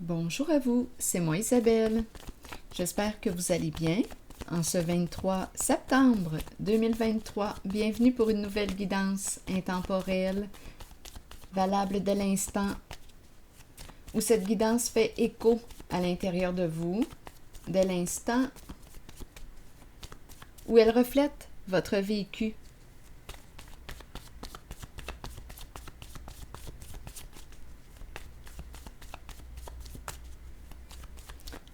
Bonjour à vous, c'est moi Isabelle. J'espère que vous allez bien. En ce 23 septembre 2023, bienvenue pour une nouvelle guidance intemporelle, valable dès l'instant où cette guidance fait écho à l'intérieur de vous, dès l'instant où elle reflète votre vécu.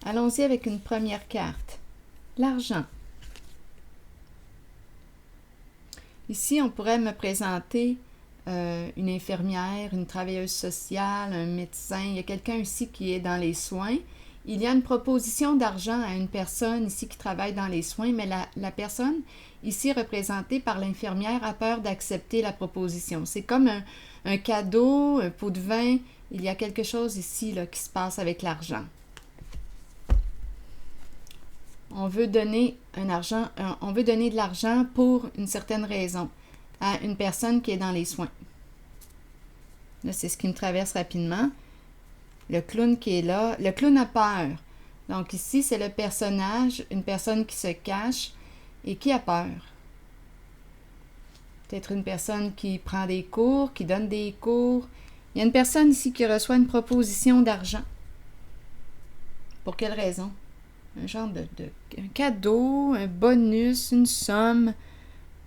Allons-y avec une première carte. L'argent. Ici, on pourrait me présenter une infirmière, une travailleuse sociale, un médecin. Il y a quelqu'un ici qui est dans les soins. Il y a une proposition d'argent à une personne ici qui travaille dans les soins, mais la personne ici représentée par l'infirmière a peur d'accepter la proposition. C'est comme un cadeau, un pot de vin. Il y a quelque chose ici là, qui se passe avec l'argent. On veut donner de l'argent pour une certaine raison à une personne qui est dans les soins. Là, c'est ce qui me traverse rapidement. Le clown qui est là. Le clown a peur. Donc ici, c'est le personnage, une personne qui se cache et qui a peur. Peut-être une personne qui prend des cours, qui donne des cours. Il y a une personne ici qui reçoit une proposition d'argent. Pour quelle raison? Un genre un cadeau, un bonus, une somme.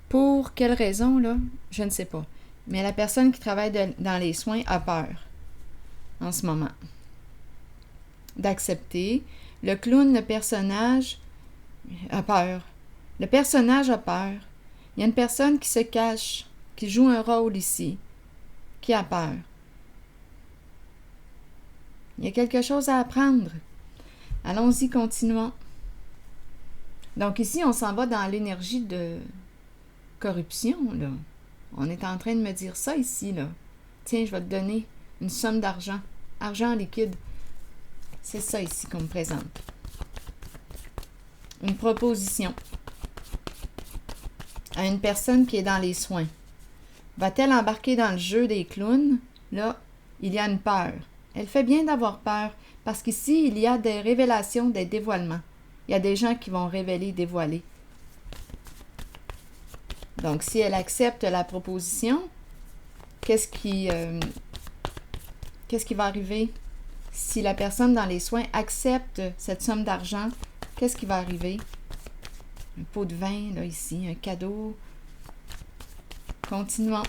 Pour quelle raison, là? Je ne sais pas. Mais la personne qui travaille dans les soins a peur en ce moment d'accepter. Le clown, le personnage, a peur. Le personnage a peur. Il y a une personne qui se cache, qui joue un rôle ici, qui a peur. Il y a quelque chose à apprendre. Allons-y, continuons. Donc ici, on s'en va dans l'énergie de corruption, là. On est en train de me dire ça ici, là. Tiens, je vais te donner une somme d'argent. Argent liquide. C'est ça ici qu'on me présente. Une proposition à une personne qui est dans les soins. Va-t-elle embarquer dans le jeu des clowns? Là, il y a une peur. Elle fait bien d'avoir peur, parce qu'ici, il y a des révélations, des dévoilements. Il y a des gens qui vont révéler, dévoiler. Donc, si elle accepte la proposition, qu'est-ce qui va arriver? Si la personne dans les soins accepte cette somme d'argent, qu'est-ce qui va arriver? Un pot de vin, là, ici, un cadeau. Continuons.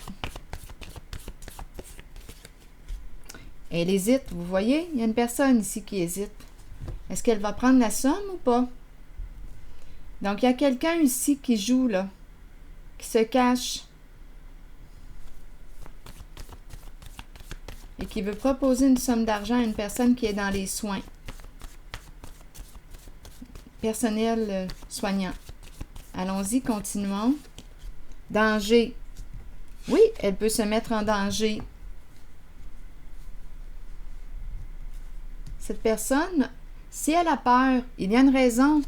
Elle hésite, vous voyez? Il y a une personne ici qui hésite. Est-ce qu'elle va prendre la somme ou pas? Donc, il y a quelqu'un ici qui joue, là, qui se cache et qui veut proposer une somme d'argent à une personne qui est dans les soins. Personnel soignant. Allons-y, continuons. Danger. Oui, elle peut se mettre en danger. Cette personne, si elle a peur, il y a une raison.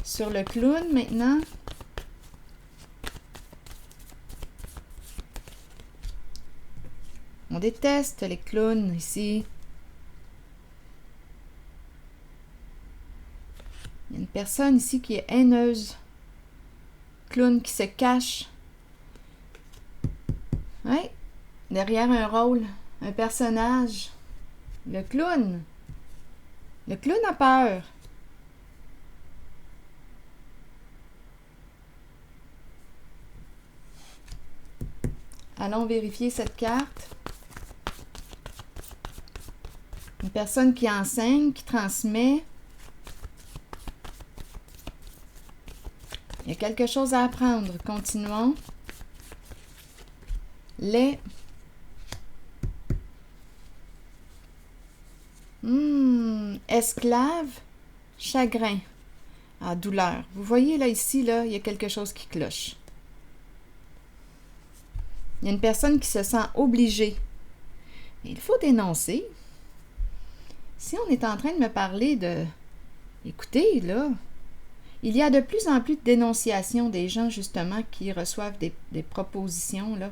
Sur le clown, maintenant. On déteste les clowns ici. Il y a une personne ici qui est haineuse. Clown qui se cache. Oui, derrière un rôle, un personnage. Le clown. Le clown a peur. Allons vérifier cette carte. Une personne qui enseigne, qui transmet. Il y a quelque chose à apprendre. Continuons. Les esclave, chagrin, douleur. Vous voyez là, ici, là, il y a quelque chose qui cloche. Il y a une personne qui se sent obligée. Il faut dénoncer. Si on est en train de me parler de... Écoutez, là, Il y a de plus en plus de dénonciations des gens, justement, qui reçoivent des propositions, là.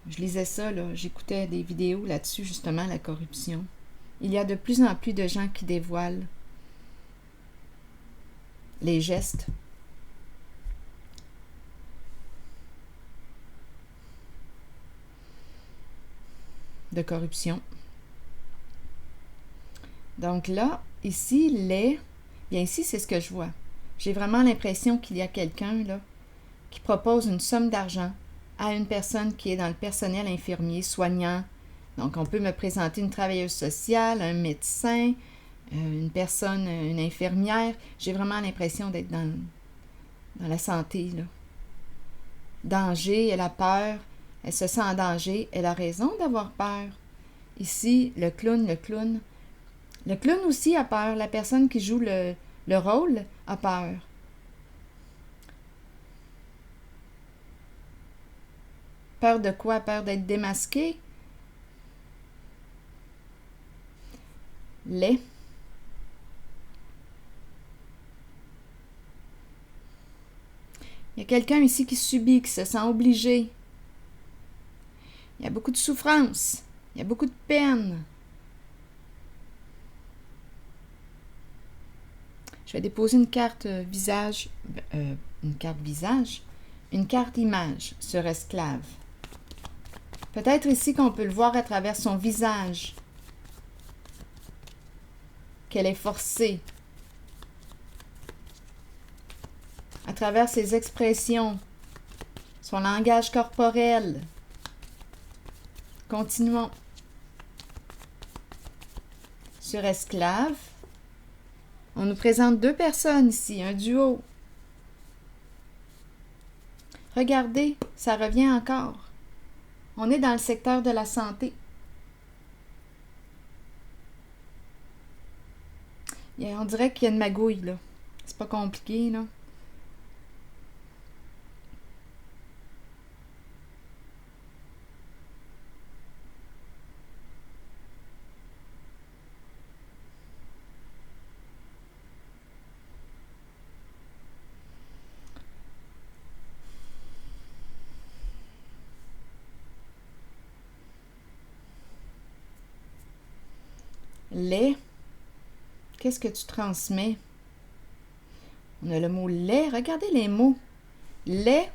Je lisais ça, là, j'écoutais des vidéos là-dessus, justement, la corruption. Il y a de plus en plus de gens qui dévoilent les gestes de corruption. Donc là, ici, bien ici, c'est ce que je vois. J'ai vraiment l'impression qu'il y a quelqu'un, là, qui propose une somme d'argent à une personne qui est dans le personnel infirmier, soignant. Donc, on peut me présenter une travailleuse sociale, un médecin, une personne, une infirmière. J'ai vraiment l'impression d'être dans la santé, là. Danger, elle a peur, elle se sent en danger, elle a raison d'avoir peur. Ici, le clown. Le clown aussi a peur, la personne qui joue le rôle a peur. Peur de quoi? Peur d'être démasqué? Laid. Il y a quelqu'un ici qui subit, qui se sent obligé. Il y a beaucoup de souffrance. Il y a beaucoup de peine. Je vais déposer une carte visage, une carte image sur esclave. Peut-être ici qu'on peut le voir à travers son visage, qu'elle est forcée, à travers ses expressions, son langage corporel. Continuons. Sur esclave, on nous présente deux personnes ici, un duo. Regardez, ça revient encore. On est dans le secteur de la santé. On dirait qu'il y a une magouille, là. C'est pas compliqué, là. Lait. Qu'est-ce que tu transmets? On a le mot lait. Regardez les mots. Lait,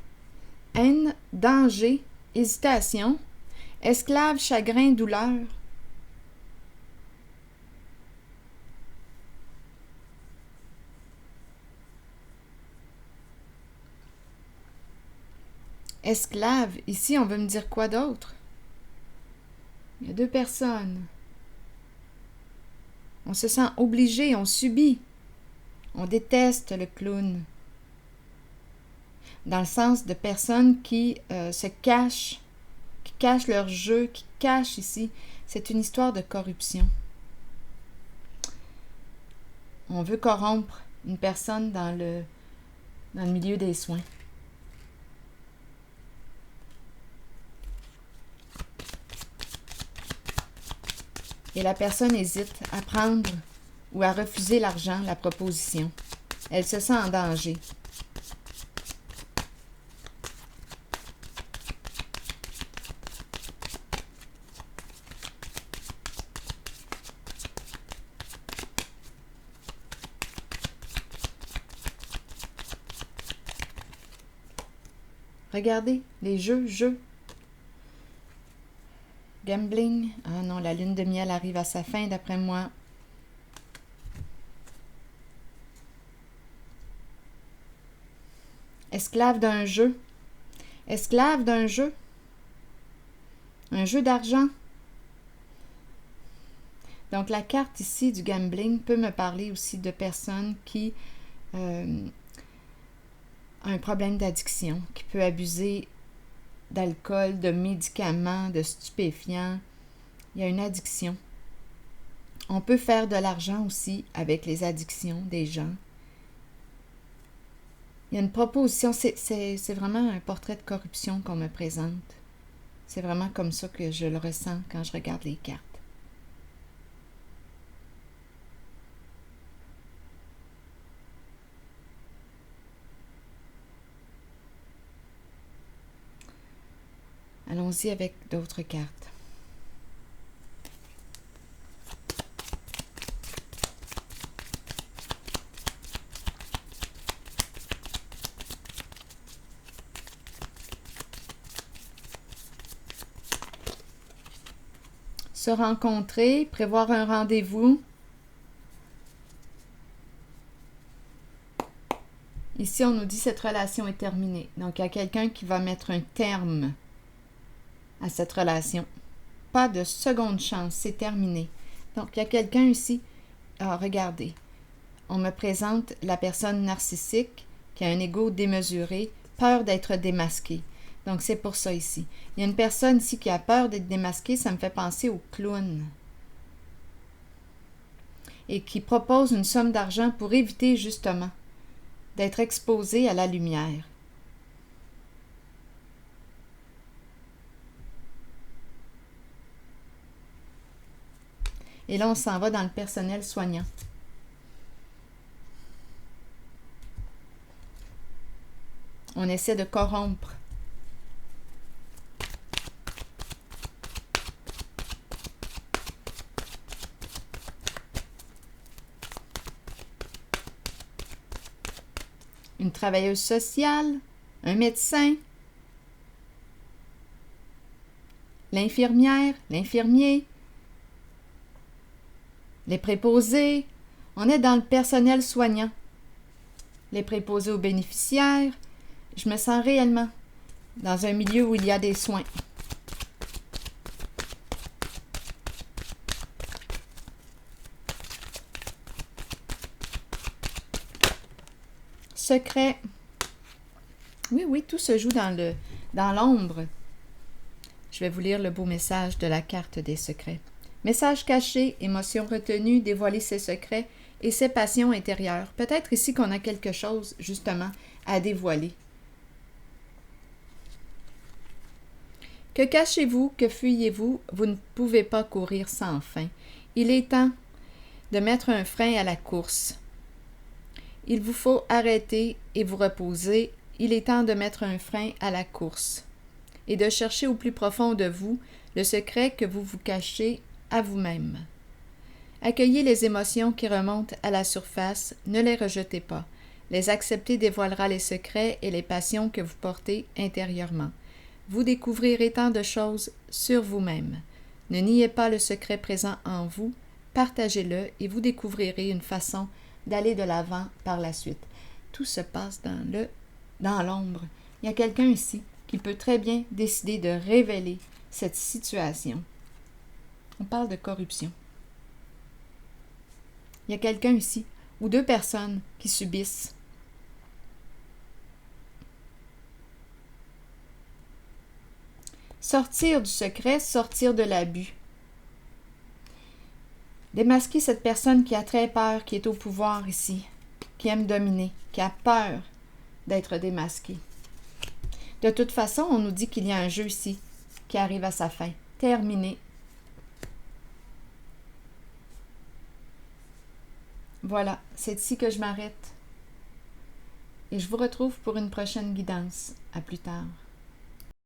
haine, danger, hésitation, esclave, chagrin, douleur. Esclave, ici, on veut me dire quoi d'autre? Il y a deux personnes. On se sent obligé, on subit. On déteste le clown. Dans le sens de personnes qui se cachent, qui cachent leur jeu, qui cachent ici. C'est une histoire de corruption. On veut corrompre une personne dans le milieu des soins. Et la personne hésite à prendre ou à refuser l'argent, la proposition. Elle se sent en danger. Regardez, les jeux. Gambling. Ah non, la lune de miel arrive à sa fin, d'après moi. Esclave d'un jeu. Esclave d'un jeu. Un jeu d'argent. Donc, la carte ici du gambling peut me parler aussi de personnes qui ont un problème d'addiction, qui peut abuser d'alcool, de médicaments, de stupéfiants. Il y a une addiction. On peut faire de l'argent aussi avec les addictions des gens. Il y a une proposition, c'est vraiment un portrait de corruption qu'on me présente. C'est vraiment comme ça que je le ressens quand je regarde les cartes. Allons-y avec d'autres cartes. Se rencontrer, prévoir un rendez-vous. Ici, on nous dit que cette relation est terminée. Donc, il y a quelqu'un qui va mettre un terme à cette relation. Pas de seconde chance, c'est terminé. Donc, il y a quelqu'un ici. Ah, regardez. On me présente la personne narcissique qui a un ego démesuré, peur d'être démasquée. Donc, c'est pour ça ici. Il y a une personne ici qui a peur d'être démasquée, ça me fait penser au clown. Et qui propose une somme d'argent pour éviter justement d'être exposé à la lumière. Et là, on s'en va dans le personnel soignant. On essaie de corrompre. Une travailleuse sociale, un médecin, l'infirmière, l'infirmier, les préposés. On est dans le personnel soignant. Les préposés aux bénéficiaires. Je me sens réellement dans un milieu où il y a des soins. Secret. Oui, tout se joue dans l'ombre. Je vais vous lire le beau message de la carte des secrets. Message caché, émotion retenue, dévoiler ses secrets et ses passions intérieures. Peut-être ici qu'on a quelque chose, justement, à dévoiler. Que cachez-vous, que fuyez-vous, vous ne pouvez pas courir sans fin. Il est temps de mettre un frein à la course. Il vous faut arrêter et vous reposer. Il est temps de mettre un frein à la course et de chercher au plus profond de vous le secret que vous vous cachez à vous-même. Accueillez les émotions qui remontent à la surface, ne les rejetez pas. Les accepter dévoilera les secrets et les passions que vous portez intérieurement. Vous découvrirez tant de choses sur vous-même. Ne niez pas le secret présent en vous, partagez-le et vous découvrirez une façon d'aller de l'avant par la suite. Tout se passe dans l'ombre. Il y a quelqu'un ici qui peut très bien décider de révéler cette situation. On parle de corruption. Il y a quelqu'un ici, ou deux personnes qui subissent. Sortir du secret, sortir de l'abus. Démasquer cette personne qui a très peur, qui est au pouvoir ici, qui aime dominer, qui a peur d'être démasquée. De toute façon, on nous dit qu'il y a un jeu ici qui arrive à sa fin. Terminé. Voilà, c'est ici que je m'arrête. Et je vous retrouve pour une prochaine guidance. À plus tard.